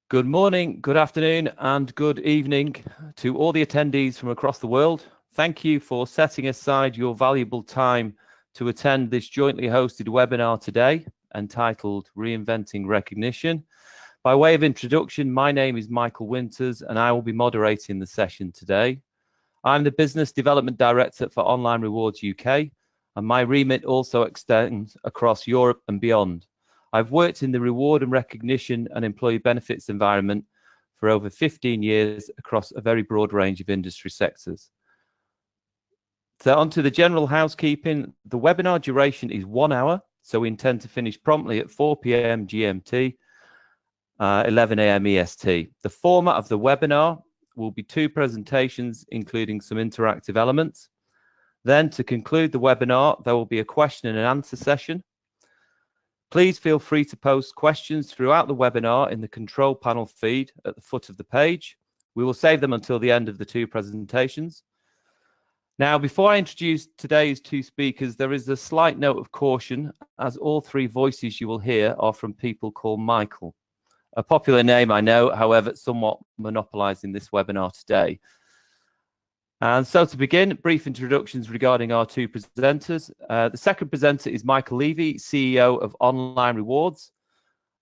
Good morning, good afternoon, and good evening to all the attendees from across the world. Thank you for setting aside your valuable time to attend this jointly hosted webinar today, entitled Reinventing Recognition. By way of introduction, my name is Michael Winters, and I will be moderating the session today. I'm the Business Development Director for Online Rewards UK, and my remit also extends across Europe and beyond. I've worked in the reward and recognition and employee benefits environment for over 15 years across a very broad range of industry sectors. So on to the general housekeeping. The webinar duration is 1 hour, so we intend to finish promptly at 4 p.m. GMT, 11 a.m. EST. The format of the webinar will be 2 presentations, including some interactive elements. Then, to conclude the webinar, there will be a question and answer session. Please feel free to post questions throughout the webinar in the control panel feed at the foot of the page. We will save them until the end of the 2 presentations. Now, before I introduce today's 2 speakers, there is a slight note of caution, as all 3 voices you will hear are from people called Michael. A popular name, I know, however, somewhat monopolizing this webinar today. And so to begin, brief introductions regarding our 2 presenters. The second presenter is Michael Levy, CEO of Online Rewards,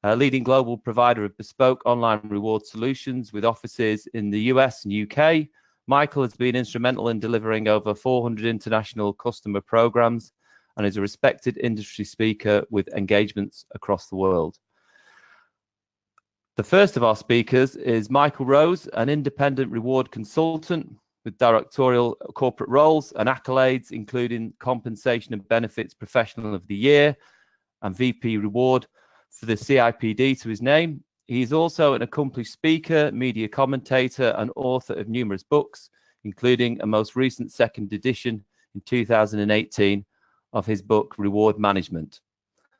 a leading global provider of bespoke online reward solutions with offices in the US and UK. Michael has been instrumental in delivering over 400 international customer programs and is a respected industry speaker with engagements across the world. The first of our speakers is Michael Rose, an independent reward consultant with directorial corporate roles and accolades, including Compensation and Benefits Professional of the Year and VP Reward for the CIPD to his name. He is also an accomplished speaker, media commentator, and author of numerous books, including a most recent 2nd edition in 2018 of his book, Reward Management.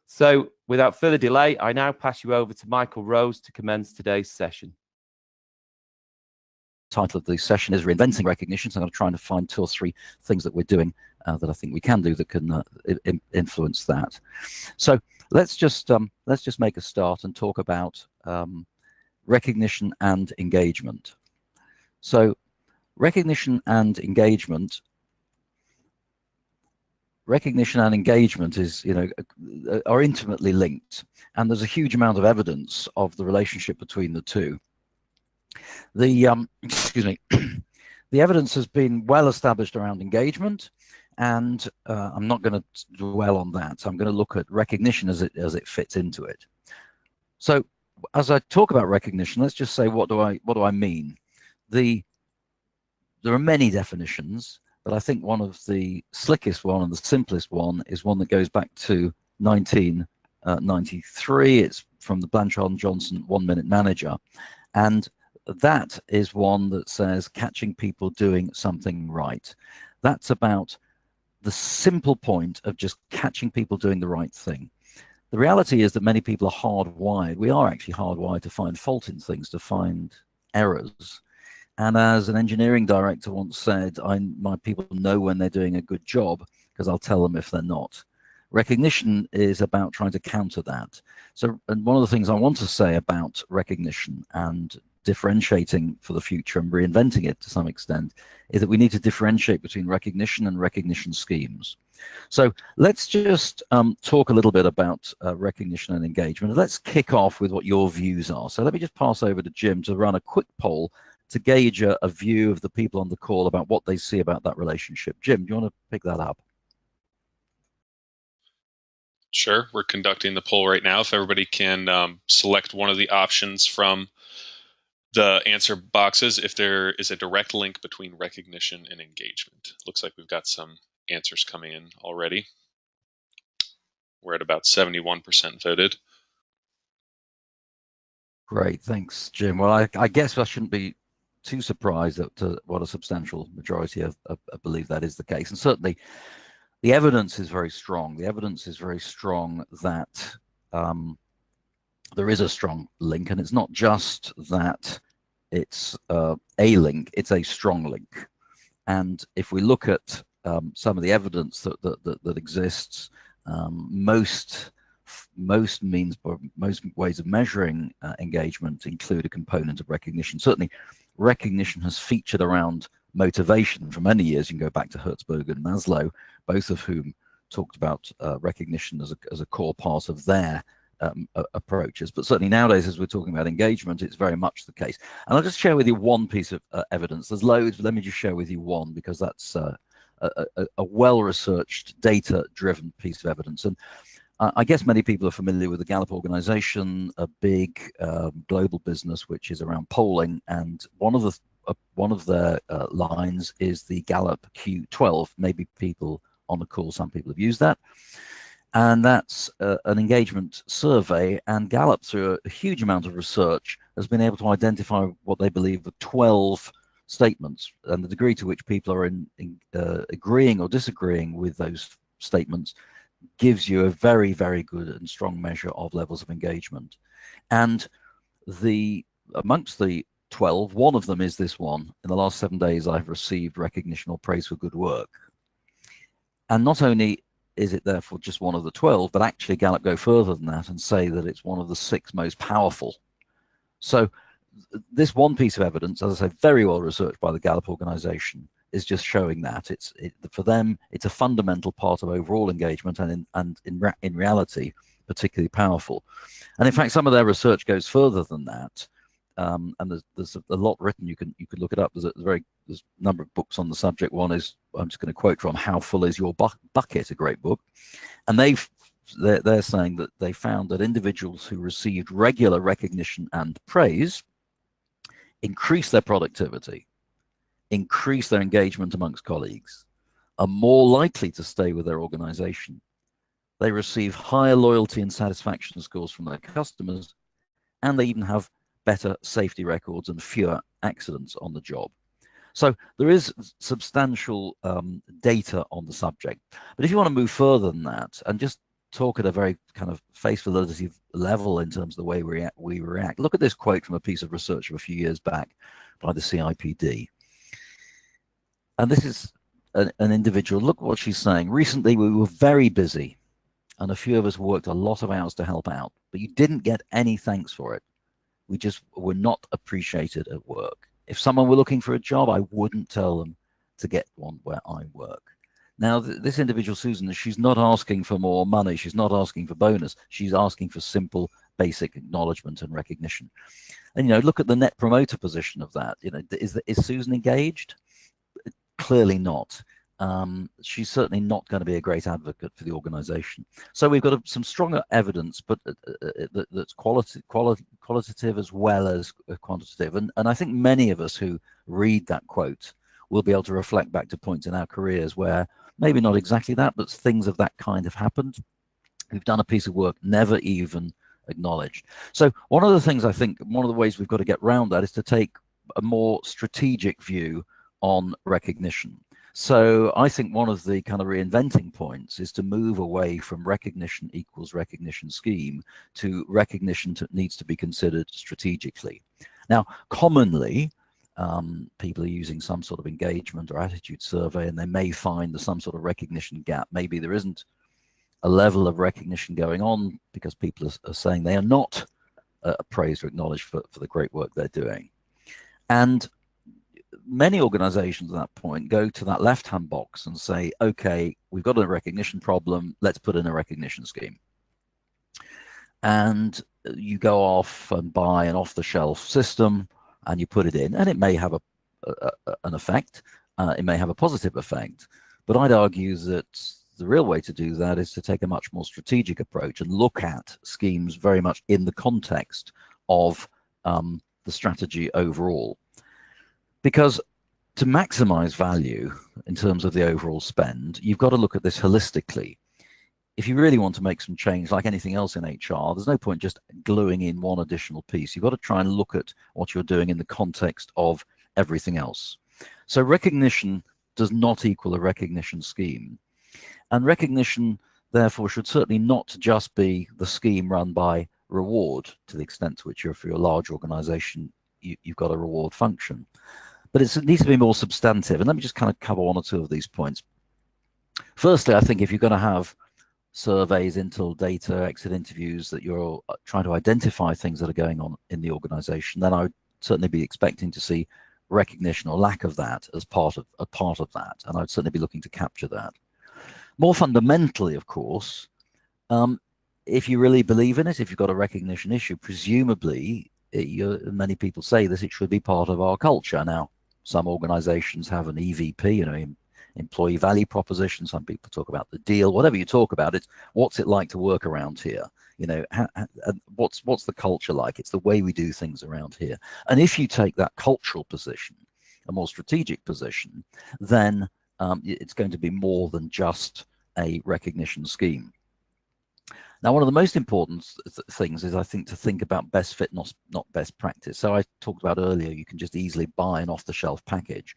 So, without further delay, I now pass you over to Michael Rose to commence today's session. Title of the session is Reinventing Recognition. So I'm going to try and find 2 or 3 things that we're doing that I think we can do that can influence that. So let's just make a start and talk about recognition and engagement. So recognition and engagement is, are intimately linked, and there's a huge amount of evidence of the relationship between the 2. The the evidence has been well established around engagement, and I'm not going to dwell on that. I'm going to look at recognition as it fits into it. So as I talk about recognition, let's just say, what do I mean? There are many definitions, but I think one of the slickest one and the simplest one is one that goes back to 1993. It's from the Blanchard and Johnson 1 Minute Manager, and that is one that says catching people doing something right. That's about the simple point of just catching people doing the right thing. The reality is that many people are hardwired. We are actually hardwired to find fault in things, to find errors. And as an engineering director once said, my people know when they're doing a good job because I'll tell them if they're not. Recognition is about trying to counter that. So, and one of the things I want to say about recognition and differentiating for the future and reinventing it to some extent is that we need to differentiate between recognition and recognition schemes. So let's just talk a little bit about recognition and engagement. Let's kick off with what your views are. So let me just pass over to Jim to run a quick poll to gauge a view of the people on the call about what they see about that relationship. Jim, do you want to pick that up? Sure, we're conducting the poll right now. If everybody can select one of the options from the answer boxes, if there is a direct link between recognition and engagement. Looks like we've got some answers coming in already. We're at about 71% voted. Great, thanks, Jim. Well, I guess I shouldn't be too surprised at what a substantial majority of believe that is the case. And certainly the evidence is very strong. The evidence is very strong that there is a strong link, and it's not just that it's a link, it's a strong link. And if we look at some of the evidence that exists, most most ways of measuring engagement include a component of recognition. Certainly, recognition has featured around motivation for many years. You can go back to Hertzberg and Maslow, both of whom talked about recognition as a core part of their approaches. But certainly nowadays, as we're talking about engagement, it's very much the case. And I'll just share with you one piece of evidence. There's loads, but let me just share with you one, because that's a well-researched, data-driven piece of evidence. And I guess many people are familiar with the Gallup organization, a big global business which is around polling, and one of their lines is the Gallup Q12. Maybe people on the call, some people have used that. And that's an engagement survey, and Gallup, through a huge amount of research, has been able to identify what they believe are 12 statements, and the degree to which people are agreeing or disagreeing with those statements gives you a very, very good and strong measure of levels of engagement. And amongst the 12, one of them is this one: in the last 7 days, I've received recognition or praise for good work. And not only is it therefore just one of the 12, but actually Gallup go further than that and say that it's one of the 6 most powerful. So this one piece of evidence, as I say, very well researched by the Gallup organization, is just showing that for them, it's a fundamental part of overall engagement, and in reality, particularly powerful. And in fact, some of their research goes further than that. And there's a lot written. You could look it up. There's a number of books on the subject. One is, I'm just going to quote from How Full Is Your Bucket, a great book. And they're saying that they found that individuals who received regular recognition and praise increase their productivity, increase their engagement amongst colleagues, are more likely to stay with their organization. They receive higher loyalty and satisfaction scores from their customers, and they even have better safety records and fewer accidents on the job. So there is substantial data on the subject. But if you want to move further than that and just talk at a very kind of face validity level in terms of the way we react, look at this quote from a piece of research of a few years back by the CIPD. And this is an individual. Look what she's saying. Recently, we were very busy, and a few of us worked a lot of hours to help out, but you didn't get any thanks for it. We just were not appreciated at work. If someone were looking for a job, I wouldn't tell them to get one where I work. Now, this individual, Susan, she's not asking for more money. She's not asking for bonus. She's asking for simple, basic acknowledgement and recognition. And, look at the net promoter position of that. Is Susan engaged? Clearly not. She's certainly not going to be a great advocate for the organization. So we've got some stronger evidence, but that's qualitative as well as quantitative. And I think many of us who read that quote will be able to reflect back to points in our careers where maybe not exactly that, but things of that kind have happened. We've done a piece of work never even acknowledged. So one of the things I think, one of the ways we've got to get around that is to take a more strategic view on recognition. So I think one of the kind of reinventing points is to move away from recognition equals recognition scheme to recognition needs to be considered strategically. Now, commonly, people are using some sort of engagement or attitude survey, and they may find there's some sort of recognition gap. Maybe there isn't a level of recognition going on because people are saying they are not praised or acknowledged for the great work they're doing. And many organizations at that point go to that left-hand box and say, okay, we've got a recognition problem, let's put in a recognition scheme. And you go off and buy an off-the-shelf system and you put it in, and it may have an effect, it may have a positive effect, but I'd argue that the real way to do that is to take a much more strategic approach and look at schemes very much in the context of the strategy overall. Because to maximize value in terms of the overall spend, you've got to look at this holistically. If you really want to make some change, like anything else in HR, there's no point just gluing in one additional piece. You've got to try and look at what you're doing in the context of everything else. So recognition does not equal a recognition scheme. And recognition, therefore, should certainly not just be the scheme run by reward, to the extent to which for your large organization, you've got a reward function. But it needs to be more substantive. And let me just kind of cover one or two of these points. Firstly, I think if you're going to have surveys, internal data, exit interviews, that you're trying to identify things that are going on in the organization, then I would certainly be expecting to see recognition or lack of that as part of that, and I'd certainly be looking to capture that. More fundamentally, of course, if you really believe in it, if you've got a recognition issue, presumably, many people say this, it should be part of our culture. Now, some organizations have an EVP, employee value proposition. Some people talk about the deal. Whatever you talk about, it's what's it like to work around here? What's the culture like? It's the way we do things around here. And if you take that cultural position, a more strategic position, then it's going to be more than just a recognition scheme. Now, one of the most important things is, I think, to think about best fit, not best practice. So I talked about earlier, you can just easily buy an off-the-shelf package.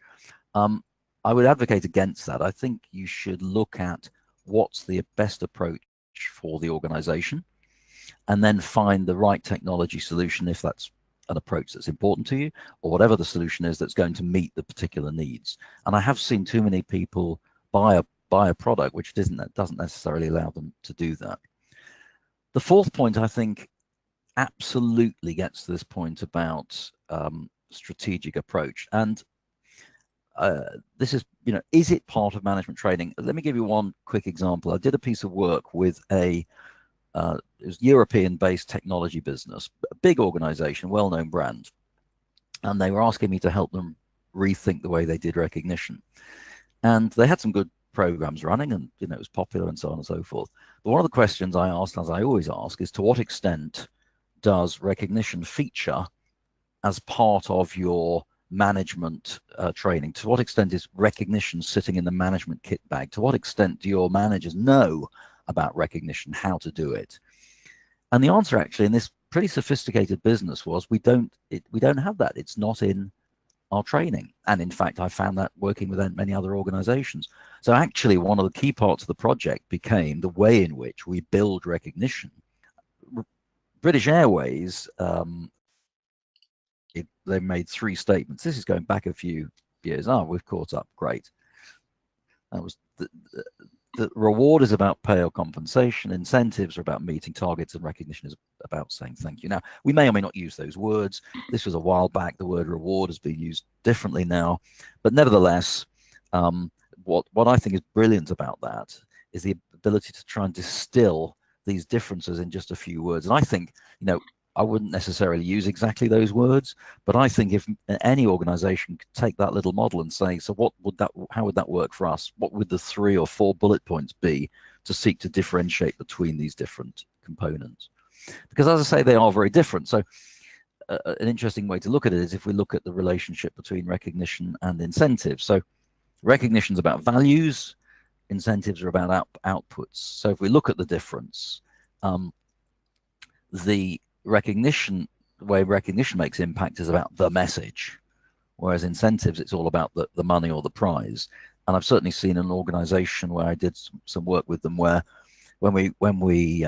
I would advocate against that. I think you should look at what's the best approach for the organization, and then find the right technology solution, if that's an approach that's important to you, or whatever the solution is that's going to meet the particular needs. And I have seen too many people buy a product which doesn't necessarily allow them to do that. The fourth point, I think, absolutely gets to this point about strategic approach. And this is it part of management training? Let me give you one quick example. I did a piece of work with it was European-based technology business, a big organization, well-known brand. And they were asking me to help them rethink the way they did recognition. And they had some good programs running, and it was popular and so on and so forth. But one of the questions I asked, as I always ask, is to what extent does recognition feature as part of your management training? To what extent is recognition sitting in the management kit bag? To what extent do your managers know about recognition, how to do it? And the answer, actually, in this pretty sophisticated business was, we don't have that. It's not in our training. And in fact, I found that working with many other organizations. So actually, one of the key parts of the project became the way in which we build recognition. British Airways, they made 3 statements. This is going back a few years. We've caught up. Great. That was the reward is about pay or compensation. Incentives are about meeting targets, and recognition is about saying thank you. Now, we may or may not use those words. This was a while back. The word reward has been used differently now, but nevertheless, what I think is brilliant about that is the ability to try and distill these differences in just a few words. And I think, I wouldn't necessarily use exactly those words, but I think if any organization could take that little model and say, so how would that work for us? What would the 3 or 4 bullet points be to seek to differentiate between these different components? Because, as I say, they are very different. So an interesting way to look at it is if we look at the relationship between recognition and incentives. So recognition is about values, incentives are about outputs. So if we look at the difference, the way recognition makes impact is about the message, whereas incentives, it's all about the money or the prize. And I've certainly seen an organization where I did some work with them, where when we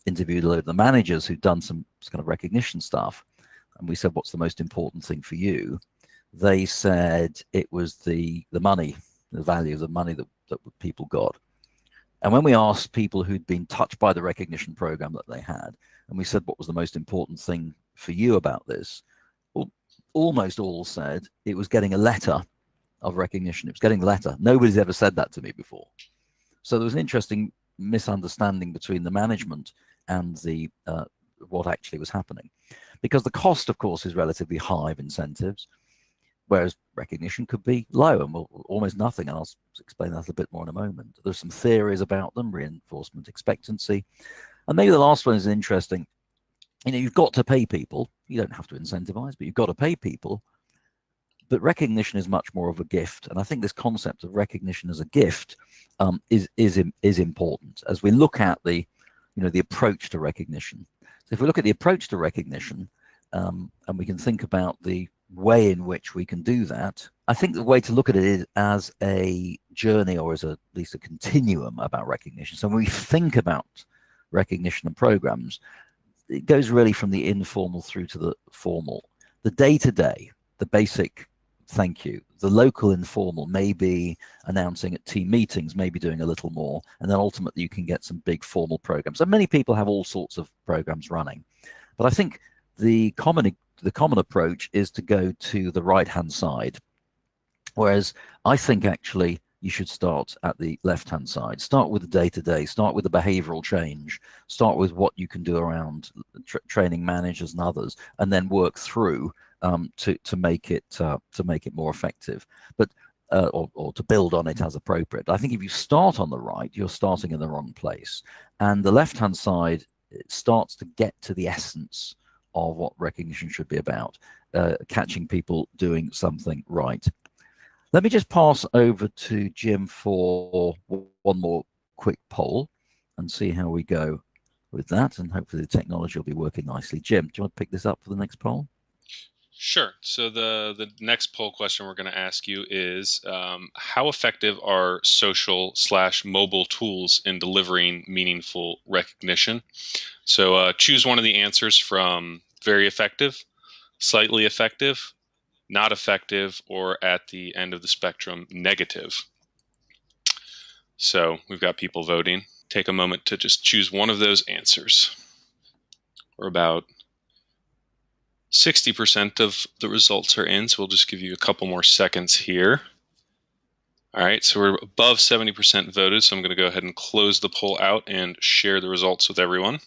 interviewed a lot of the managers who'd done some kind of recognition stuff, and we said, what's the most important thing for you? They said it was the money, the value of the money that people got. And when we asked people who'd been touched by the recognition program that they had, and we said, what was the most important thing for you about this? Well, almost all said it was getting a letter of recognition. It was getting a letter. Nobody's ever said that to me before. So there was an interesting misunderstanding between the management and the what actually was happening. Because the cost, of course, is relatively high of incentives, whereas recognition could be low and almost nothing. And I'll explain that a bit more in a moment. There's some theories about them, reinforcement expectancy. And maybe the last one is interesting. You've got to pay people. You don't have to incentivize, but you've got to pay people. But recognition is much more of a gift. And I think this concept of recognition as a gift is important as we look at the approach to recognition. So if we look at the approach to recognition, and we can think about the way in which we can do that, I think the way to look at it is as a journey, or as at least a continuum about recognition. So when we think about recognition and programs, it goes really from the informal through to the formal. The day-to-day, the basic thank you. The local informal may be announcing at team meetings, maybe doing a little more, and then ultimately you can get some big formal programs. And many people have all sorts of programs running. But I think the common approach is to go to the right-hand side, whereas I think actually you should start at the left-hand side. Start with the day-to-day, start with the behavioral change, start with what you can do around training managers and others, and then work through to make it more effective, but or to build on it as appropriate. I think if you start on the right, you're starting in the wrong place, and the left-hand side, it starts to get to the essence of what recognition should be about, catching people doing something right. Let me just pass over to Jim for one more quick poll and see how we go with that, and hopefully the technology will be working nicely. Jim, do you want to pick this up for the next poll? Sure. So the next poll question we're going to ask you is, how effective are social/mobile tools in delivering meaningful recognition? So choose one of the answers from very effective, slightly effective, not effective, or at the end of the spectrum, negative. So we've got people voting. Take a moment to just choose one of those answers. We're about 60% of the results are in, so we'll just give you a couple more seconds here. All right, so we're above 70% voted, so I'm going to go ahead and close the poll out and share the results with everyone.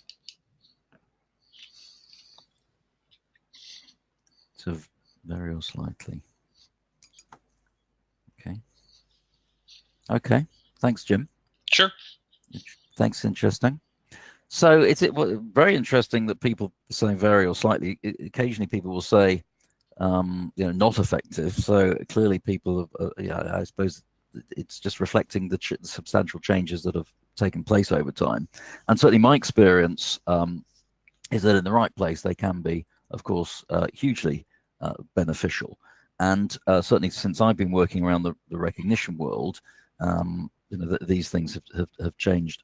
So very or slightly. Okay. Thanks, Jim. Sure. Thanks. Interesting. So it's very interesting that people say very or slightly. Occasionally, people will say, not effective. So clearly, people have, I suppose it's just reflecting the substantial changes that have taken place over time. And certainly, my experience is that in the right place, they can be, of course, hugely beneficial. And certainly, since I've been working around the recognition world, these things have changed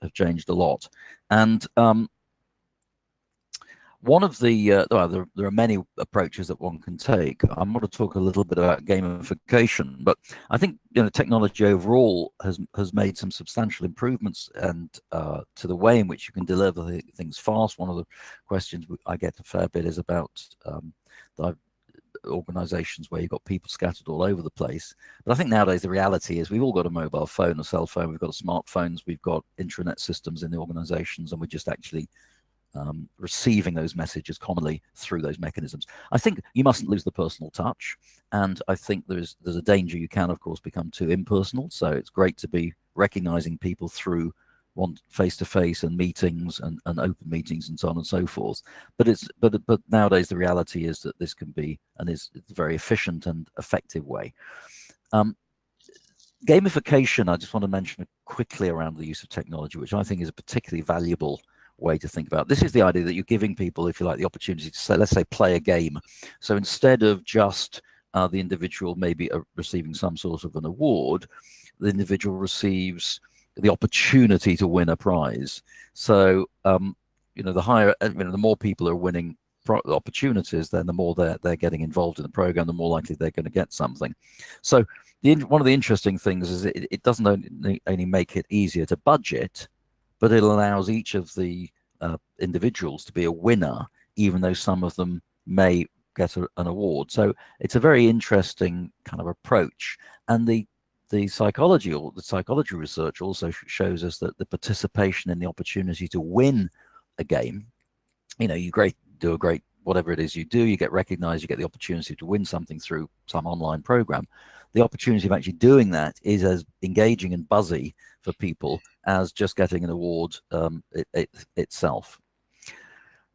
a lot. And one of the there are many approaches that one can take. I'm going to talk a little bit about gamification, but I think technology overall has made some substantial improvements and to the way in which you can deliver things fast. One of the questions I get a fair bit is about organizations where you've got people scattered all over the place. But I think nowadays the reality is we've all got a mobile phone, a cell phone, we've got smartphones, we've got intranet systems in the organizations, and we're just actually receiving those messages commonly through those mechanisms. I think you mustn't lose the personal touch, and I think there's a danger you can, of course, become too impersonal. So it's great to be recognizing people through face-to-face and meetings and open meetings and so on and so forth. But nowadays the reality is that this can be and is a very efficient and effective way. Gamification, I just want to mention quickly around the use of technology, which I think is a particularly valuable way to think about. This is the idea that you're giving people, if you like, the opportunity to say, let's say, play a game. So instead of just the individual maybe receiving some sort of an award, the individual receives the opportunity to win a prize. So the higher, the more people are winning opportunities, then the more they're getting involved in the program, the more likely they're going to get something. So one of the interesting things is it doesn't only make it easier to budget, but it allows each of the individuals to be a winner, even though some of them may get an award. So it's a very interesting kind of approach. And the psychology research also shows us that the participation in the opportunity to win a game, you do a great whatever it is you do, you get recognized, you get the opportunity to win something through some online program. The opportunity of actually doing that is as engaging and buzzy for people as just getting an award itself.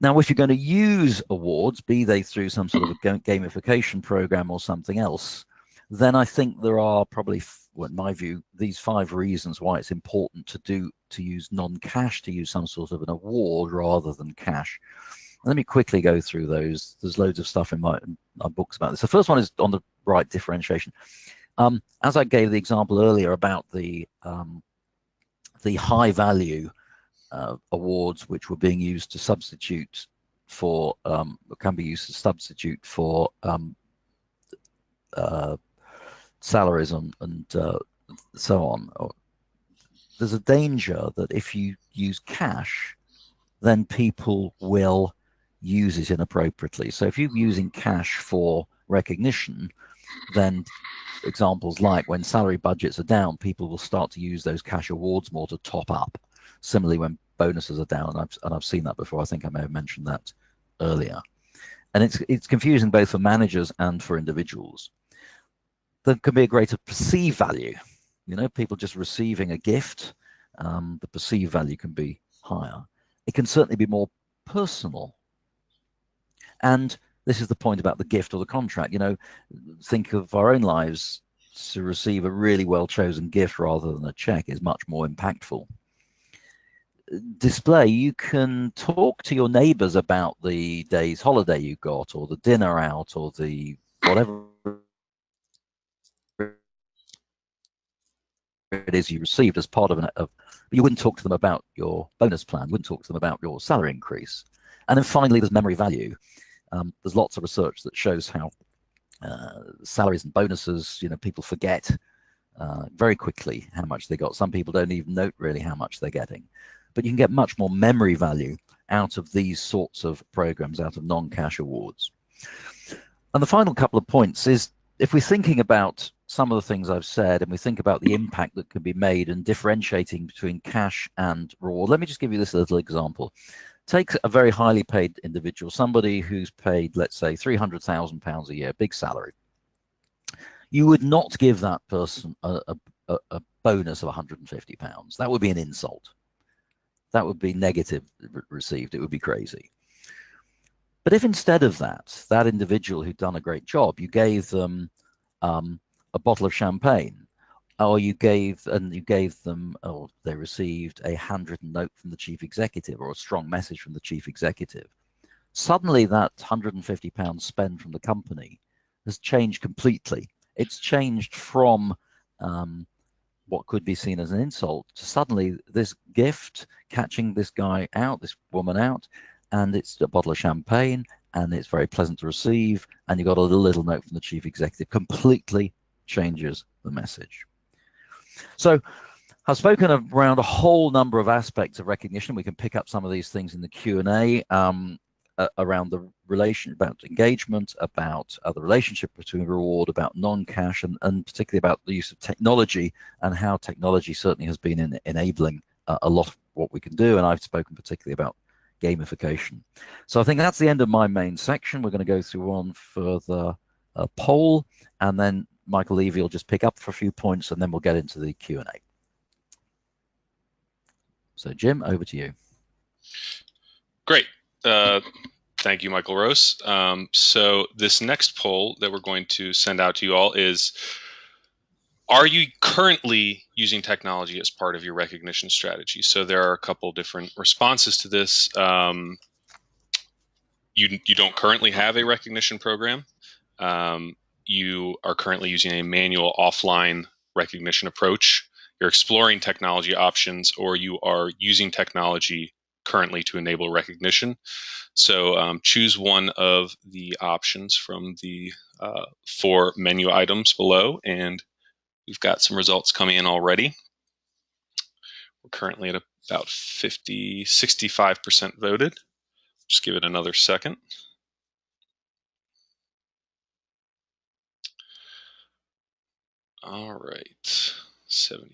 Now, if you're going to use awards, be they through some sort of a gamification program or something else, then I think there are probably, in my view, these 5 reasons why it's important to use non-cash, to use some sort of an award rather than cash. Let me quickly go through those. There's loads of stuff in my books about this. The first one is on the right differentiation. As I gave the example earlier about the high value awards, which were being used to substitute for, can be used to substitute for salaries and so on. There's a danger that if you use cash, then people will use it inappropriately. So if you're using cash for recognition, then examples like when salary budgets are down, people will start to use those cash awards more to top up. Similarly, when bonuses are down, and I've seen that before. I think I may have mentioned that earlier. And it's confusing both for managers and for individuals. There can be a greater perceived value. You know, people just receiving a gift, the perceived value can be higher. It can certainly be more personal. And this is the point about the gift or the contract. You know, think of our own lives. To receive a really well-chosen gift rather than a check is much more impactful. Display, you can talk to your neighbors about the day's holiday you got, or the dinner out, or the whatever it is you received as part of you wouldn't talk to them about your bonus plan, you wouldn't talk to them about your salary increase. And then finally, there's memory value. There's lots of research that shows how salaries and bonuses, you know, people forget very quickly how much they got. Some people don't even note really how much they're getting. But you can get much more memory value out of these sorts of programs, out of non-cash awards. And the final couple of points is, if we're thinking about some of the things I've said, and we think about the impact that can be made and differentiating between cash and reward, let me just give you this little example. Take a very highly paid individual, somebody who's paid, let's say, £300,000 a year, big salary. You would not give that person a bonus of £150. That would be an insult. That would be negative received. It would be crazy. But if instead of that individual who'd done a great job, you gave them a bottle of champagne, or you gave them, or they received a handwritten note from the chief executive or a strong message from the chief executive, suddenly that £150 spend from the company has changed completely. It's changed from what could be seen as an insult to suddenly this gift catching this guy out, this woman out, and it's a bottle of champagne, and it's very pleasant to receive, and you got a little note from the chief executive. Completely changes the message. So I've spoken around a whole number of aspects of recognition. We can pick up some of these things in the Q&A around the relation, about engagement, about the relationship between reward, about non-cash, and particularly about the use of technology and how technology certainly has been enabling a lot of what we can do. And I've spoken particularly about gamification. So I think that's the end of my main section. We're going to go through one further poll, and then Michael Levy will just pick up for a few points, and then we'll get into the Q&A. So Jim, over to you. Great. Thank you, Michael Rose. So this next poll that we're going to send out to you all is, are you currently using technology as part of your recognition strategy? So there are a couple different responses to this. You don't currently have a recognition program. You are currently using a manual offline recognition approach. You're exploring technology options, or you are using technology currently to enable recognition. So choose one of the options from the 4 menu items below, and we've got some results coming in already. We're currently at about 65% voted. Just give it another second. All right, 78.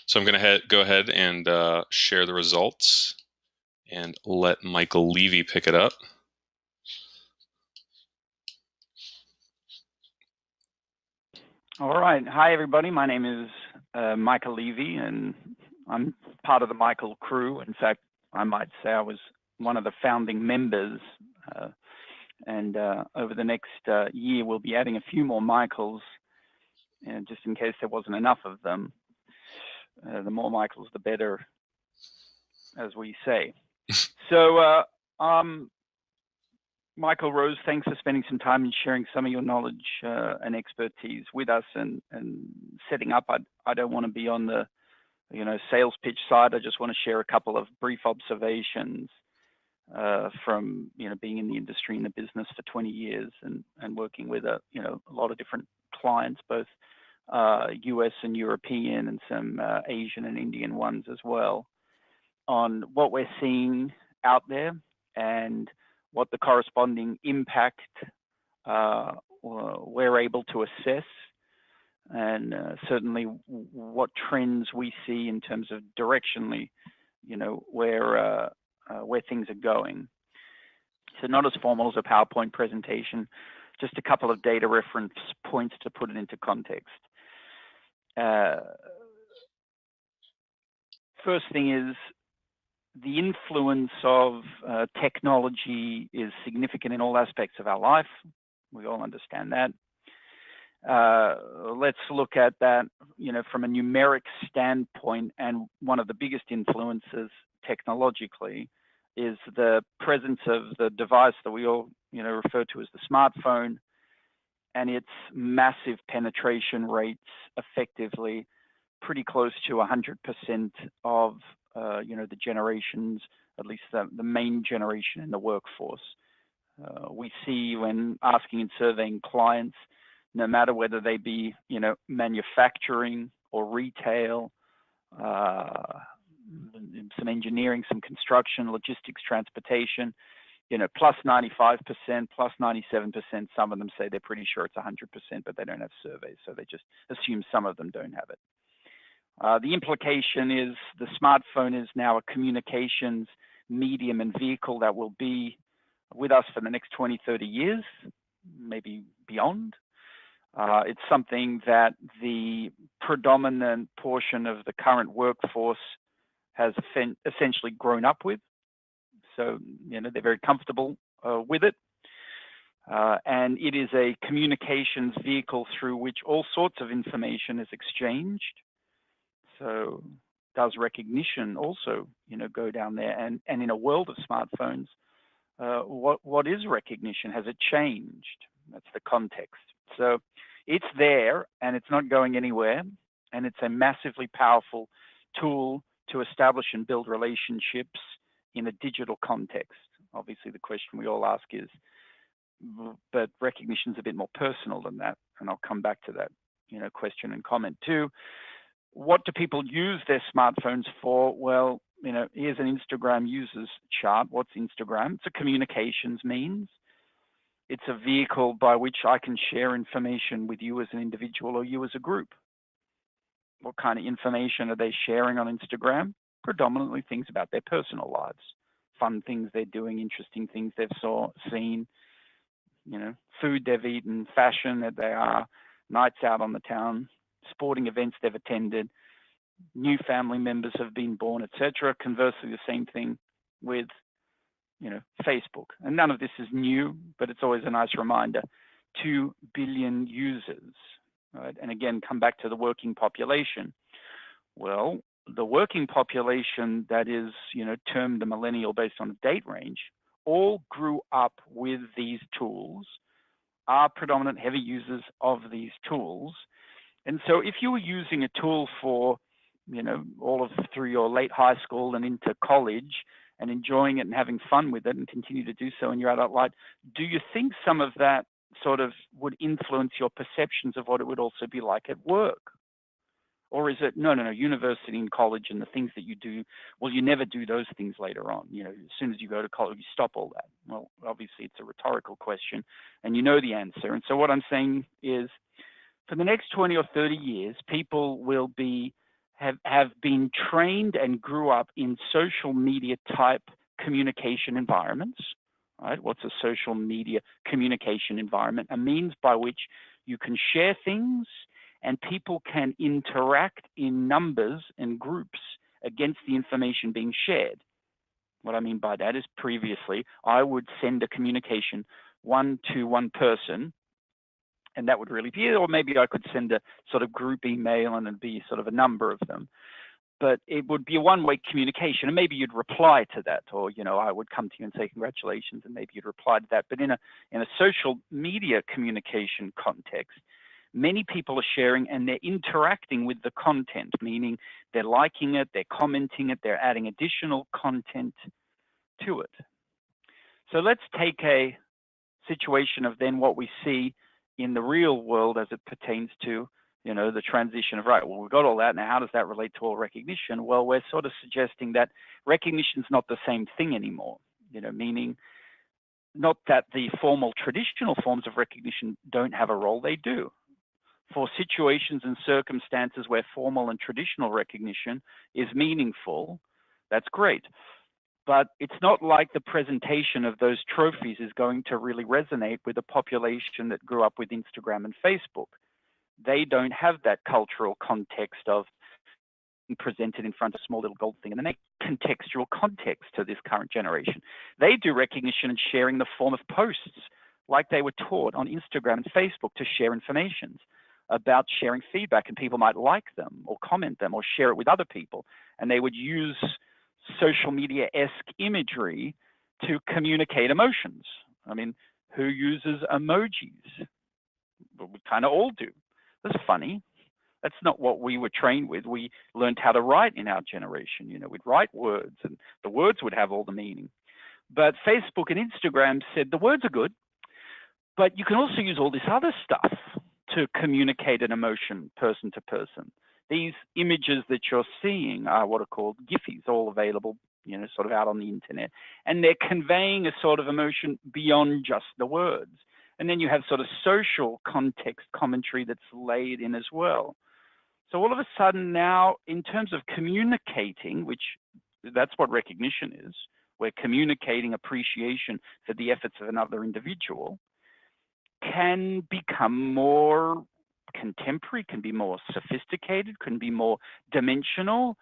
So I'm going to go ahead and share the results and let Michael Levy pick it up. All right. Hi, everybody. My name is Michael Levy, and I'm part of the Michael crew. In fact, I might say I was one of the founding members. And over the next year, we'll be adding a few more Michaels, just in case there wasn't enough of them. The more Michaels, the better, as we say. So, Michael Rose, thanks for spending some time and sharing some of your knowledge and expertise with us and setting up. I don't want to be on the sales pitch side. I just want to share a couple of brief observations from being in the industry and the business for 20 years and working with a lot of different clients, both US and European, and some Asian and Indian ones as well, on what we're seeing out there and what the corresponding impact we're able to assess, and certainly what trends we see in terms of directionally, where things are going. So not as formal as a PowerPoint presentation, just a couple of data reference points to put it into context. First thing is, the influence of technology is significant in all aspects of our life. We all understand that. Let's look at that, from a numeric standpoint, and one of the biggest influences technologically is the presence of the device that we all, refer to as the smartphone, and its massive penetration rates, effectively pretty close to 100% of, the generations, at least the main generation in the workforce. We see when asking and surveying clients, no matter whether they be, manufacturing or retail, some engineering, some construction, logistics, transportation, plus 95%, plus 97%. Some of them say they're pretty sure it's 100%, but they don't have surveys, so they just assume some of them don't have it. The implication is the smartphone is now a communications medium and vehicle that will be with us for the next 20, 30 years, maybe beyond. It's something that the predominant portion of the current workforce has essentially grown up with. So, they're very comfortable with it. And it is a communications vehicle through which all sorts of information is exchanged. So does recognition also, go down there? And in a world of smartphones, what is recognition? Has it changed? That's the context. So it's there and it's not going anywhere. And it's a massively powerful tool to establish and build relationships in a digital context. Obviously, the question we all ask is, but recognition's a bit more personal than that. And I'll come back to that, question and comment too. What do people use their smartphones for? Well, here's an Instagram users chart. What's Instagram? It's a communications means. It's a vehicle by which I can share information with you as an individual or you as a group. What kind of information are they sharing on Instagram? Predominantly things about their personal lives, fun things they're doing, interesting things they've seen, food they've eaten, fashion that they are, nights out on the town, sporting events they've attended, new family members have been born, etc. Conversely, the same thing with, Facebook. And none of this is new, but it's always a nice reminder. 2 billion users, right? And again, come back to the working population. Well, the working population that is, termed the millennial based on a date range, all grew up with these tools, are predominant heavy users of these tools. And so if you were using a tool for, all of through your late high school and into college and enjoying it and having fun with it and continue to do so in your adult life, do you think some of that sort of would influence your perceptions of what it would also be like at work? Or is it, no, university and college and the things that you do, well, you never do those things later on. As soon as you go to college, you stop all that. Well, obviously it's a rhetorical question and you know the answer. And so what I'm saying is, for the next 20 or 30 years, people will have been trained and grew up in social media type communication environments, right? What's a social media communication environment? A means by which you can share things and people can interact in numbers and groups against the information being shared. What I mean by that is previously, I would send a communication one to one person, and that would really be it, or maybe I could send a sort of group email and it'd be sort of a number of them. But it would be a one-way communication, and maybe you'd reply to that, or I would come to you and say congratulations, and maybe you'd reply to that. But in a social media communication context, many people are sharing and they're interacting with the content, meaning they're liking it, they're commenting it, they're adding additional content to it. So let's take a situation of then what we see in the real world as it pertains to, you know, the transition of, right, well, we've got all that, now how does that relate to all recognition? Well, we're sort of suggesting that recognition is not the same thing anymore, you know, meaning not that the formal traditional forms of recognition don't have a role, they do. For situations and circumstances where formal and traditional recognition is meaningful, that's great. But it's not like the presentation of those trophies is going to really resonate with a population that grew up with Instagram and Facebook. They don't have that cultural context of presented in front of a small little gold thing, and then they contextual context to this current generation. They do recognition and sharing in the form of posts, like they were taught on Instagram and Facebook to share information about sharing feedback, and people might like them or comment them or share it with other people, and they would use social media-esque imagery to communicate emotions. I mean, who uses emojis? Well, we kind of all do. That's funny. That's not what we were trained with. We learned how to write in our generation. You know, we'd write words, and the words would have all the meaning. But Facebook and Instagram said the words are good, but you can also use all this other stuff to communicate an emotion person to person. These images that you're seeing are what are called Giphies, all available, you know, sort of out on the internet. And they're conveying a sort of emotion beyond just the words. And then you have sort of social context commentary that's laid in as well. So all of a sudden now, in terms of communicating, which that's what recognition is, we're communicating appreciation for the efforts of another individual, can become more contemporary, can be more sophisticated, can be more dimensional.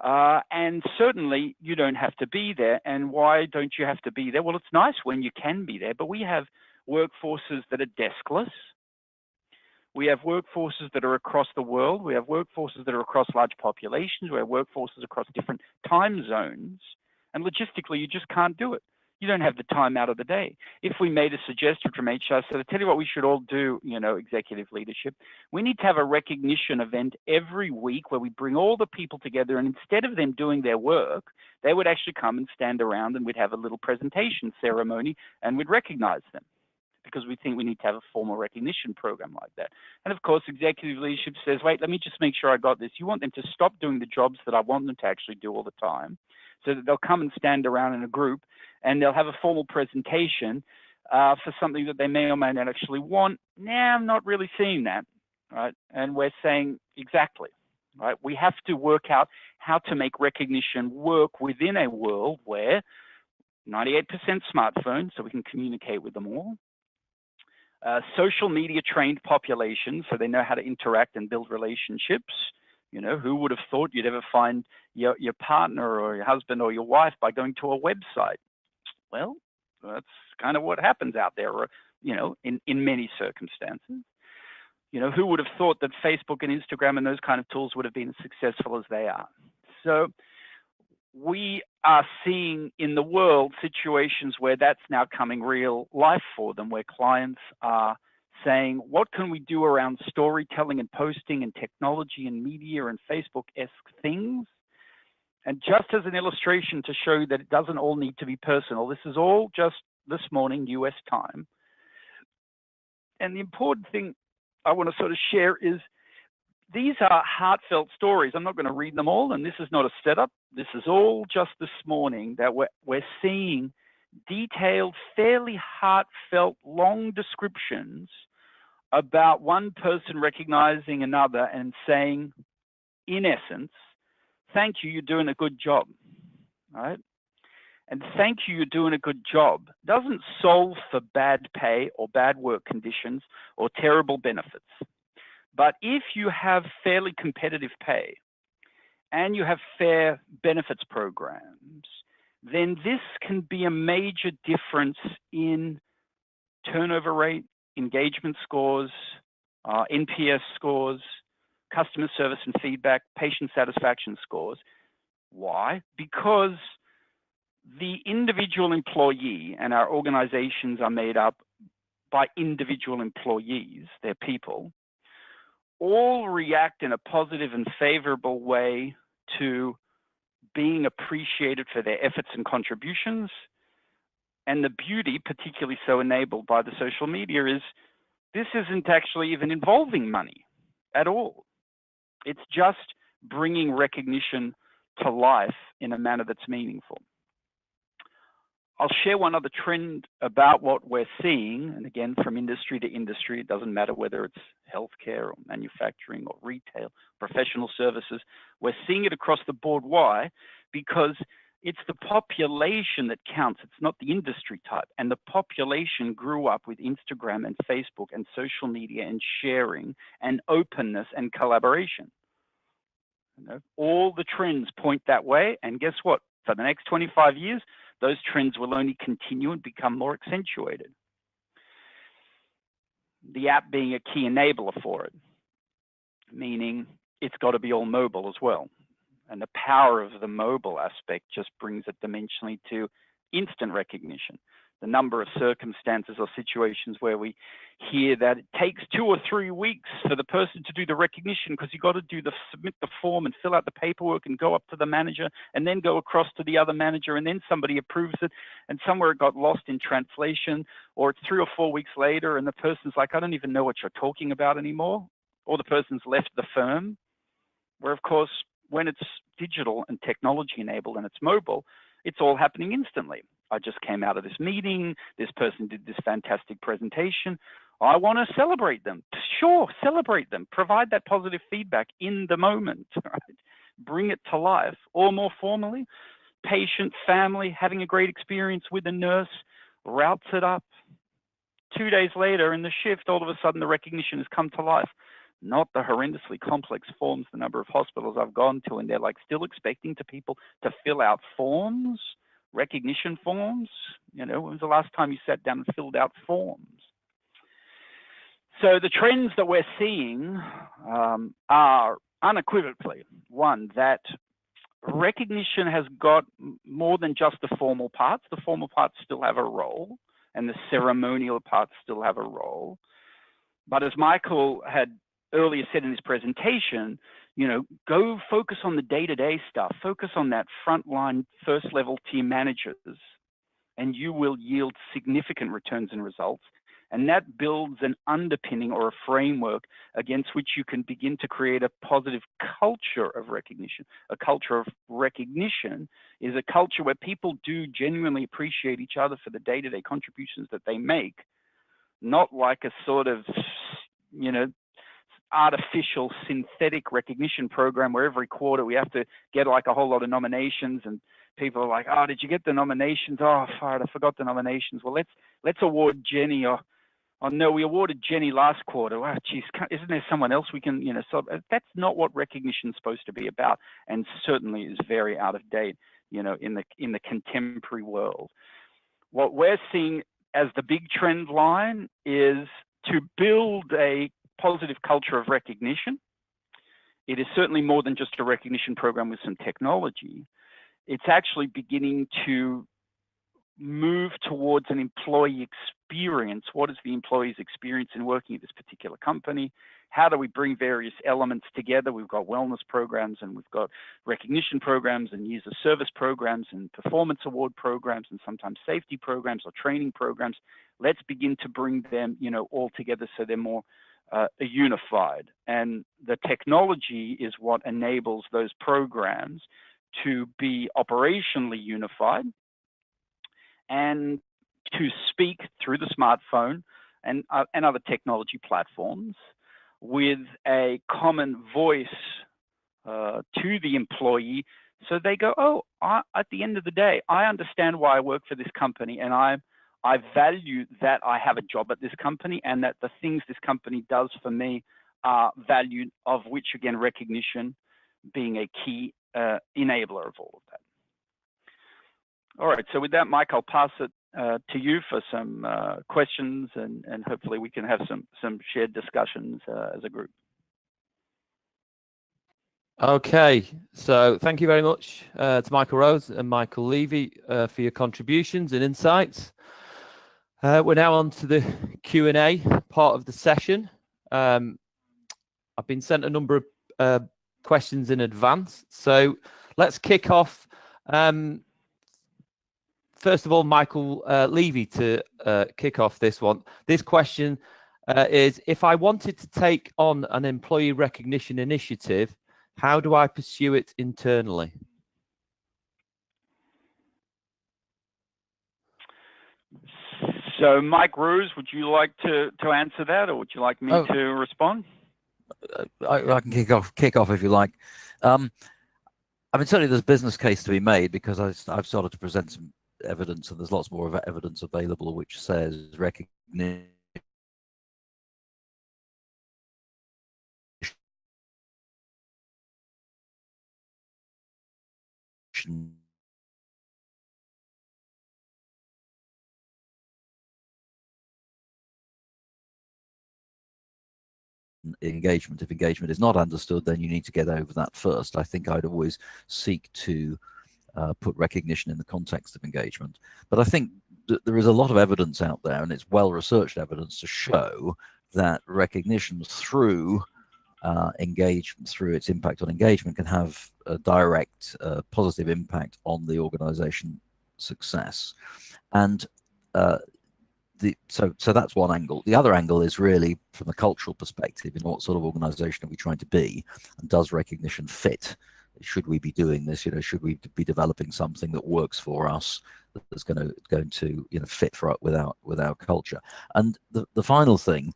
And certainly you don't have to be there. And why don't you have to be there? Well, it's nice when you can be there, but we have workforces that are deskless. We have workforces that are across the world. We have workforces that are across large populations. We have workforces across different time zones. And logistically, you just can't do it. You don't have the time out of the day. If we made a suggestion from HR, so I tell you what we should all do, you know, executive leadership, we need to have a recognition event every week where we bring all the people together, and instead of them doing their work, they would actually come and stand around, and we'd have a little presentation ceremony, and we'd recognize them, because we think we need to have a formal recognition program like that. And of course, executive leadership says, wait, let me just make sure I got this. You want them to stop doing the jobs that I want them to actually do all the time, so that they'll come and stand around in a group, and they'll have a formal presentation for something that they may or may not actually want. Nah, I'm not really seeing that, right? And we're saying exactly, right? We have to work out how to make recognition work within a world where 98% smartphones, so we can communicate with them all. Social media trained populations, so they know how to interact and build relationships. You know, who would have thought you'd ever find your partner or your husband or your wife by going to a website? Well, that's kind of what happens out there, you know, in many circumstances. You know, who would have thought that Facebook and Instagram and those kind of tools would have been as successful as they are? So we are seeing in the world situations where that's now coming real life for them, where clients are saying, what can we do around storytelling and posting and technology and media and Facebook-esque things? And just as an illustration to show that it doesn't all need to be personal, this is all just this morning, US time. And the important thing I want to sort of share is these are heartfelt stories. I'm not going to read them all, and this is not a setup. This is all just this morning that we're seeing detailed, fairly heartfelt, long descriptions about one person recognizing another and saying, in essence, thank you, you're doing a good job, right? And thank you, you're doing a good job doesn't solve for bad pay or bad work conditions or terrible benefits. But if you have fairly competitive pay and you have fair benefits programs, then this can be a major difference in turnover rate, engagement scores, NPS scores, customer service and feedback, patient satisfaction scores. Why? Because the individual employee, and our organizations are made up by individual employees, they're people, all react in a positive and favorable way to being appreciated for their efforts and contributions. And the beauty, particularly so enabled by the social media, is this isn't actually even involving money at all. It's just bringing recognition to life in a manner that's meaningful. I'll share one other trend about what we're seeing, and again, from industry to industry, it doesn't matter whether it's healthcare or manufacturing or retail, professional services. We're seeing it across the board. Why? Because it's the population that counts. It's not the industry type. And the population grew up with Instagram and Facebook and social media and sharing and openness and collaboration. You know, all the trends point that way. And guess what? For the next 25 years, those trends will only continue and become more accentuated. The app being a key enabler for it, meaning it's got to be all mobile as well. And the power of the mobile aspect just brings it dimensionally to instant recognition. The number of circumstances or situations where we hear that it takes 2 or 3 weeks for the person to do the recognition because you've got to submit the form and fill out the paperwork and go up to the manager and then go across to the other manager and then somebody approves it, and somewhere it got lost in translation, or it's 3 or 4 weeks later and the person's like, I don't even know what you're talking about anymore, or the person's left the firm. Where of course, when it's digital and technology enabled and it's mobile, it's all happening instantly. I just came out of this meeting, this person did this fantastic presentation. I want to celebrate them. Sure, celebrate them. Provide that positive feedback in the moment, right? Bring it to life. Or more formally, patient, family, having a great experience with a nurse, routes it up. 2 days later in the shift, all of a sudden the recognition has come to life. Not the horrendously complex forms, the number of hospitals I've gone to, and they're like still expecting people to fill out forms, recognition forms. You know, when was the last time you sat down and filled out forms? So the trends that we're seeing are unequivocally, one, that recognition has got more than just the formal parts. The formal parts still have a role, and the ceremonial parts still have a role. But as Michael had earlier said in his presentation, you know, go focus on the day-to-day stuff, focus on that frontline first level team managers, and you will yield significant returns and results. And that builds an underpinning or a framework against which you can begin to create a positive culture of recognition. A culture of recognition is a culture where people do genuinely appreciate each other for the day-to-day contributions that they make, not like a sort of, you know, artificial synthetic recognition program where every quarter we have to get like a whole lot of nominations and people are like, oh, did you get the nominations? Oh, I forgot the nominations. Well, let's award Jenny, or oh no, we awarded Jenny last quarter. Wow, geez, isn't there someone else we can, you know? So that's not what recognition is supposed to be about, and certainly is very out of date, you know, in the contemporary world. What we're seeing as the big trend line is to build a positive culture of recognition. It is certainly more than just a recognition program with some technology. It's actually beginning to move towards an employee experience. What is the employee's experience in working at this particular company? How do we bring various elements together? We've got wellness programs, and we've got recognition programs, and user service programs, and performance award programs, and sometimes safety programs or training programs. Let's begin to bring them, you know, all together so they're more unified. And the technology is what enables those programs to be operationally unified and to speak through the smartphone and other technology platforms with a common voice to the employee. So they go, oh, at the end of the day, I understand why I work for this company, and I value that I have a job at this company, and that the things this company does for me are valued, of which, again, recognition being a key enabler of all of that. All right, so with that, Mike, I'll pass it to you for some questions, and hopefully we can have some shared discussions as a group. Okay, so thank you very much to Michael Rose and Michael Levy for your contributions and insights. We're now on to the Q&A part of the session. I've been sent a number of questions in advance, so let's kick off. First of all, Michael Levy, to kick off this one. This question is if I wanted to take on an employee recognition initiative, how do I pursue it internally? So, Mike Rose, would you like to answer that, or would you like me to respond? I can kick off if you like. I mean, certainly there's a business case to be made, because I've started to present some evidence, and there's lots more of evidence available which says recognition engagement. If engagement is not understood, then you need to get over that first. I think I'd always seek to put recognition in the context of engagement. But I think that there is a lot of evidence out there, and it's well-researched evidence to show that recognition through engagement, through its impact on engagement, can have a direct positive impact on the organization success. And so that's one angle. The other angle is really from a cultural perspective. In what sort of organization are we trying to be, and does recognition fit? Should we be doing this? Should we be developing something that works for us, that's going to fit with our culture? And the final thing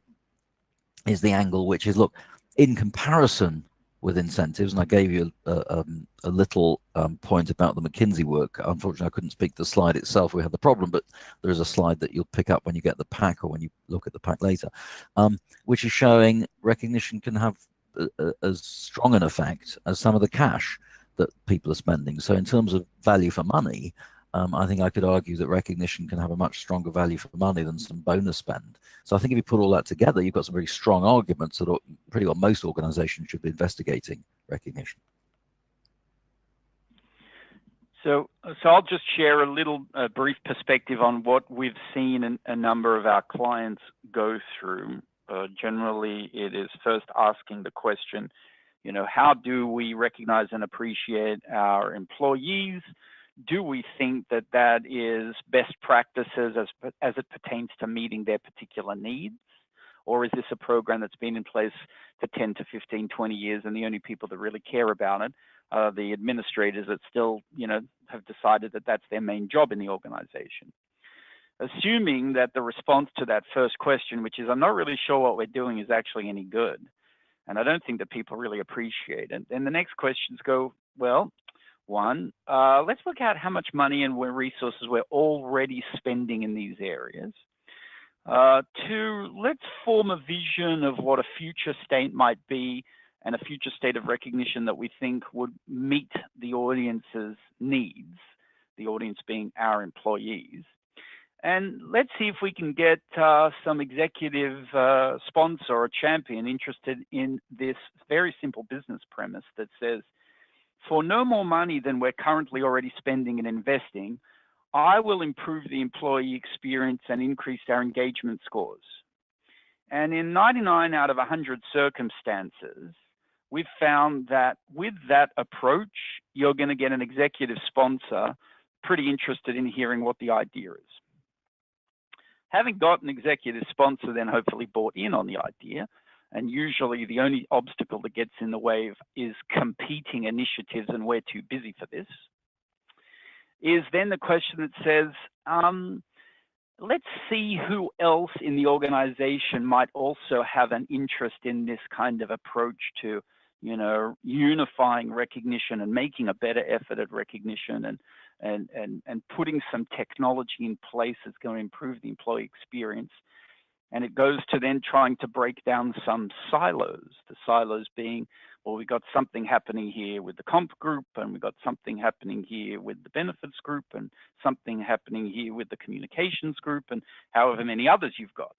is the angle which is, look, in comparison with incentives, and I gave you a little point about the McKinsey work. Unfortunately, I couldn't speak to the slide itself. We had the problem, but there is a slide that you'll pick up when you get the pack, or when you look at the pack later, which is showing recognition can have as strong an effect as some of the cash that people are spending. So in terms of value for money, I think I could argue that recognition can have a much stronger value for money than some bonus spend. So I think if you put all that together, you've got some very strong arguments that pretty well most organizations should be investigating recognition. So I'll just share a little brief perspective on what we've seen a number of our clients go through. Generally, it is first asking the question, how do we recognize and appreciate our employees? Do we think that that is best practices as it pertains to meeting their particular needs? Or is this a program that's been in place for 10 to 15, 20 years, and the only people that really care about it are the administrators that still, have decided that that's their main job in the organization? Assuming that the response to that first question, which is, I'm not really sure what we're doing, is actually any good, and I don't think that people really appreciate it. And the next questions go, well, one, let's look at how much money and resources we're already spending in these areas. Two, let's form a vision of what a future state might be, and a future state of recognition that we think would meet the audience's needs, the audience being our employees. And let's see if we can get some executive sponsor or champion interested in this very simple business premise that says, for no more money than we're currently already spending and investing, I will improve the employee experience and increase our engagement scores. And in 99 out of 100 circumstances, we've found that with that approach, you're going to get an executive sponsor pretty interested in hearing what the idea is. Having got an executive sponsor then hopefully bought in on the idea, and usually the only obstacle that gets in the way is competing initiatives, and we're too busy for this, is then the question that says, let's see who else in the organization might also have an interest in this kind of approach to, unifying recognition and making a better effort at recognition, and putting some technology in place that's going to improve the employee experience. And it goes to then trying to break down some silos, the silos being, well, we got something happening here with the comp group, and we got something happening here with the benefits group, and something happening here with the communications group, and however many others you've got.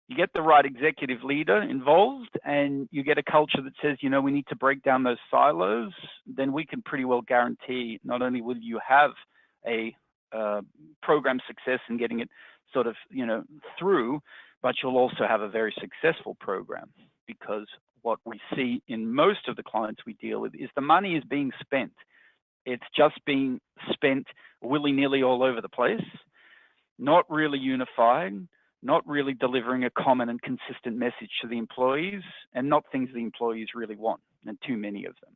You get the right executive leader involved, and you get a culture that says, we need to break down those silos, then we can pretty well guarantee not only will you have a program success in getting it sort of, through, but you'll also have a very successful program, because what we see in most of the clients we deal with is the money is being spent. It's just being spent willy-nilly all over the place, not really unified, not really delivering a common and consistent message to the employees, and not things the employees really want, and too many of them.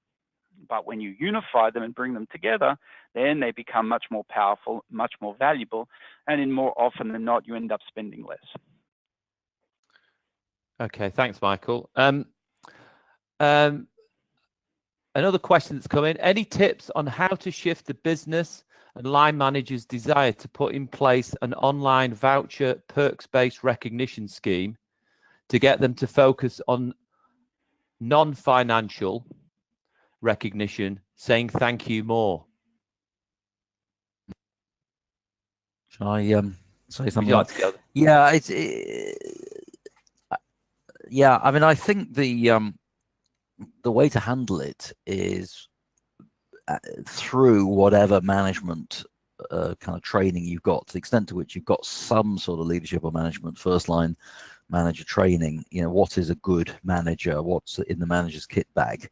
But when you unify them and bring them together, then they become much more powerful, much more valuable, and in more often than not, you end up spending less. Okay, thanks, Michael. Another question that's come in: any tips on how to shift the business and line managers' desire to put in place an online voucher perks-based recognition scheme to get them to focus on non-financial recognition, saying thank you more? Shall I say something? Would you like to go? Yeah, yeah. I mean, I think the way to handle it is through whatever management kind of training you've got, to the extent to which you've got some sort of leadership or management first line manager training. You know, what is a good manager? What's in the manager's kit bag?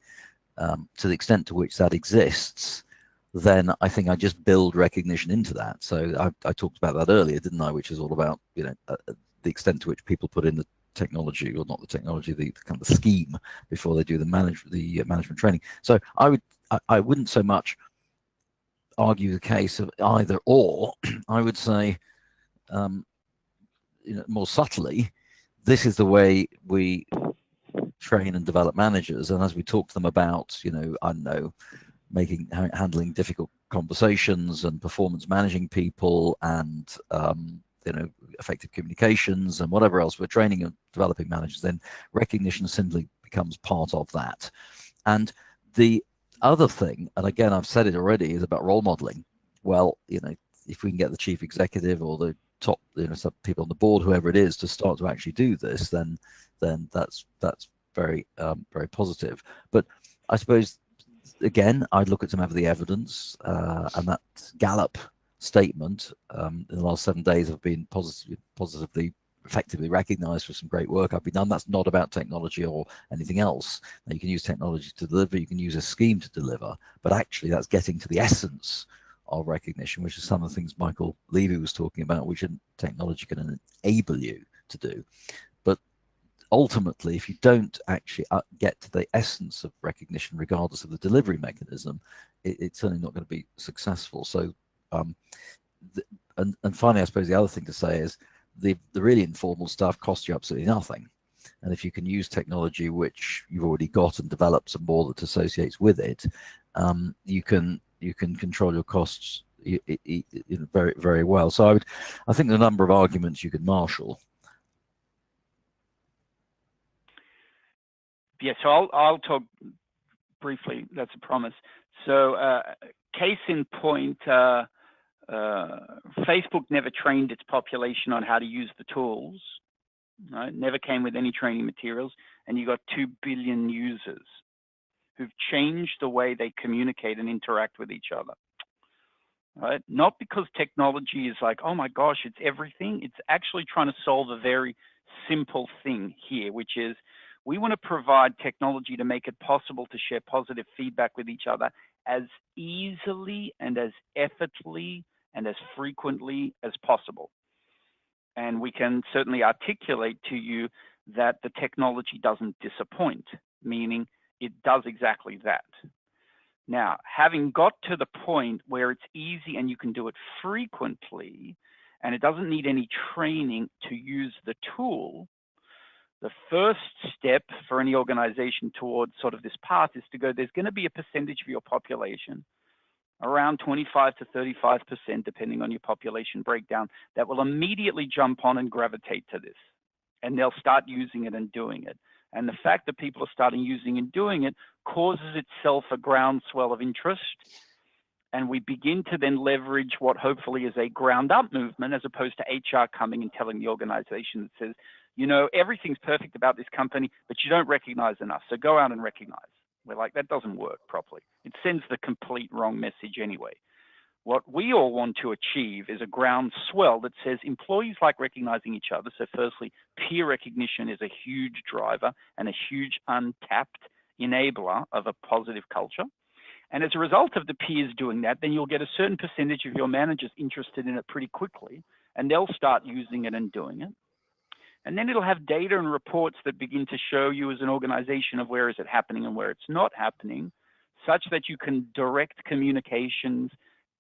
To the extent to which that exists, then I think I just build recognition into that. So I talked about that earlier, didn't I? Which is all about, you know, the extent to which people put in the technology, or not the technology, the kind of the scheme before they do the management training. So I wouldn't so much argue the case of either or. I would say, you know, more subtly, this is the way we train and develop managers. And as we talk to them about, you know, I don't know, handling difficult conversations and performance managing people, and you know, effective communications and whatever else we're training and developing managers, then recognition simply becomes part of that. And the other thing, and again, I've said it already, is about role modeling. Well, you know, if we can get the chief executive or the top, you know, some people on the board, whoever it is, to start to actually do this, then that's very very positive. But I suppose, again, I'd look at some of the evidence, and that Gallup statement in the last 7 days have been positively, effectively recognized for some great work I've been done. That's not about technology or anything else. Now, you can use technology to deliver, you can use a scheme to deliver, but actually that's getting to the essence of recognition, which is some of the things Michael Levy was talking about, which technology can enable you to do. But ultimately, if you don't actually get to the essence of recognition, regardless of the delivery mechanism, it's certainly not going to be successful. So, and finally, I suppose the other thing to say is the really informal stuff costs you absolutely nothing. And if you can use technology which you've already got and develop some more that associates with it, you can control your costs very, very well. So I think the number of arguments you could marshal. Yeah, so I'll talk briefly. That's a promise. So case in point, Facebook never trained its population on how to use the tools. Right? Never came with any training materials, and you got 2 billion users who've changed the way they communicate and interact with each other. Right? Not because technology is like, oh my gosh, it's everything. It's actually trying to solve a very simple thing here, which is we want to provide technology to make it possible to share positive feedback with each other as easily and as effortlessly and as frequently as possible. And we can certainly articulate to you that the technology doesn't disappoint, meaning it does exactly that. Now, having got to the point where it's easy and you can do it frequently, and it doesn't need any training to use the tool, the first step for any organization towards sort of this path is to go, there's going to be a percentage of your population, around 25 to 35%, depending on your population breakdown, that will immediately jump on and gravitate to this. And they'll start using it and doing it. And the fact that people are starting using and doing it causes itself a groundswell of interest. And we begin to then leverage what hopefully is a ground up movement, as opposed to HR coming and telling the organization that says, you know, everything's perfect about this company, but you don't recognize enough. So go out and recognize. We're like, that doesn't work properly. It sends the complete wrong message anyway. What we all want to achieve is a groundswell that says employees like recognizing each other. So firstly, peer recognition is a huge driver and a huge untapped enabler of a positive culture. And as a result of the peers doing that, then you'll get a certain percentage of your managers interested in it pretty quickly, and they'll start using it and doing it. And then it'll have data and reports that begin to show you as an organization of where is it happening and where it's not happening, such that you can direct communications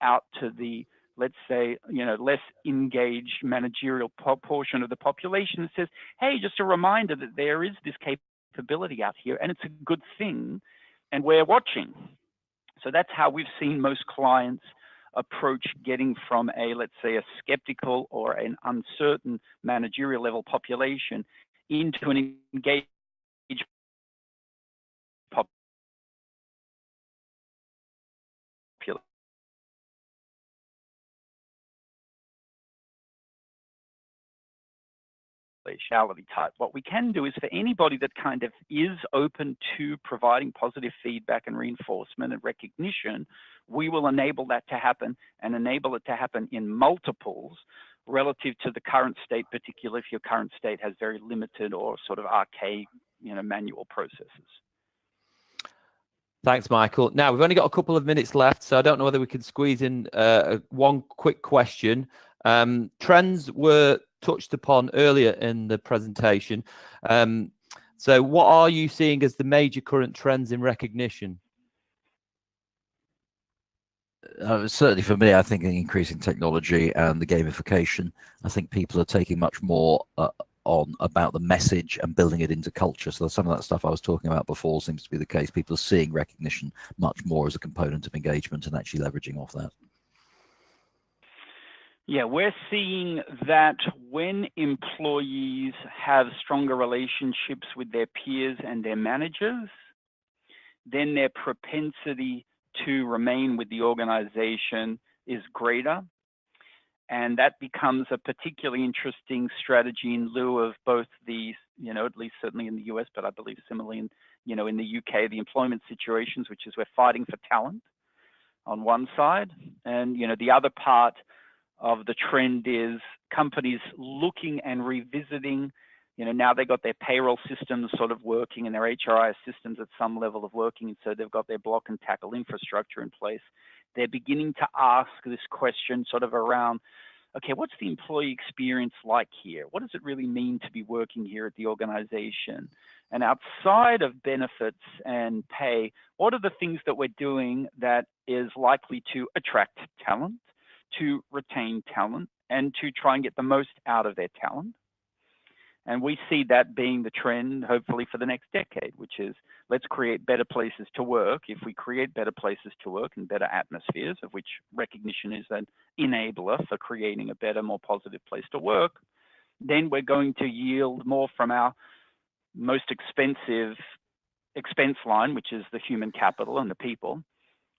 out to the, let's say, less engaged managerial portion of the population that says, hey, just a reminder that there is this capability out here and it's a good thing and we're watching. So that's how we've seen most clients approach getting from a, let's say, a skeptical or an uncertain managerial level population into an engaged population. Type. What we can do is for anybody that kind of is open to providing positive feedback and reinforcement and recognition, we will enable that to happen and enable it to happen in multiples relative to the current state, particularly if your current state has very limited or sort of archaic, manual processes. Thanks, Michael. Now, we've only got a couple of minutes left, so I don't know whether we can squeeze in one quick question. Trends were touched upon earlier in the presentation. So what are you seeing as the major current trends in recognition? Certainly for me, I think the increasing technology and the gamification. I think people are taking much more on about the message and building it into culture. So some of that stuff I was talking about before seems to be the case. People are seeing recognition much more as a component of engagement and actually leveraging off that. Yeah, we're seeing that when employees have stronger relationships with their peers and their managers, then their propensity to remain with the organization is greater. And that becomes a particularly interesting strategy in lieu of both the, at least certainly in the US, but I believe similarly in, in the UK, the employment situations, which is we're fighting for talent on one side. And, the other part of the trend is companies looking and revisiting, now they've got their payroll systems sort of working and their HRIS systems at some level of working. And so they've got their block and tackle infrastructure in place. They're beginning to ask this question sort of around, okay, what's the employee experience like here? What does it really mean to be working here at the organization? And outside of benefits and pay, what are the things that we're doing that is likely to attract talent, to retain talent, and to try and get the most out of their talent? And we see that being the trend, hopefully, for the next decade, which is let's create better places to work. If we create better places to work and better atmospheres, of which recognition is an enabler for creating a better, more positive place to work, then we're going to yield more from our most expensive expense line, which is the human capital and the people.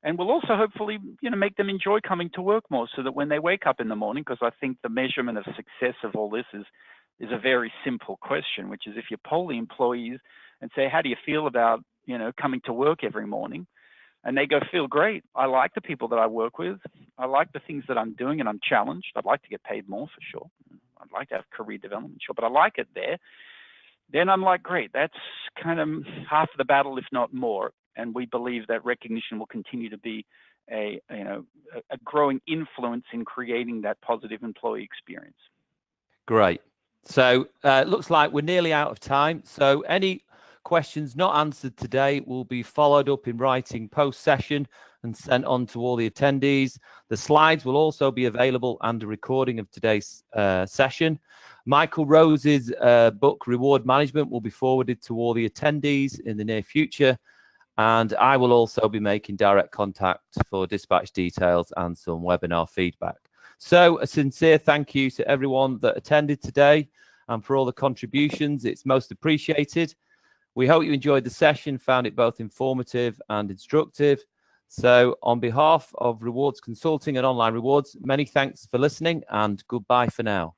And we'll also hopefully, make them enjoy coming to work more so that when they wake up in the morning, because I think the measurement of success of all this is a very simple question, which is if you poll the employees and say, how do you feel about, coming to work every morning? And they go, feel great. I like the people that I work with. I like the things that I'm doing and I'm challenged. I'd like to get paid more for sure. I'd like to have career development, sure, but I like it there. Then I'm like, great, that's kind of half the battle, if not more. And we believe that recognition will continue to be a growing influence in creating that positive employee experience. Great. So it looks like we're nearly out of time. So any questions not answered today will be followed up in writing post-session and sent on to all the attendees. The slides will also be available and a recording of today's session. Michael Rose's book, Reward Management, will be forwarded to all the attendees in the near future. And I will also be making direct contact for dispatch details and some webinar feedback. So a sincere thank you to everyone that attended today and for all the contributions. It's most appreciated. We hope you enjoyed the session, found it both informative and instructive. So on behalf of Rewards Consulting and Online Rewards, many thanks for listening and goodbye for now.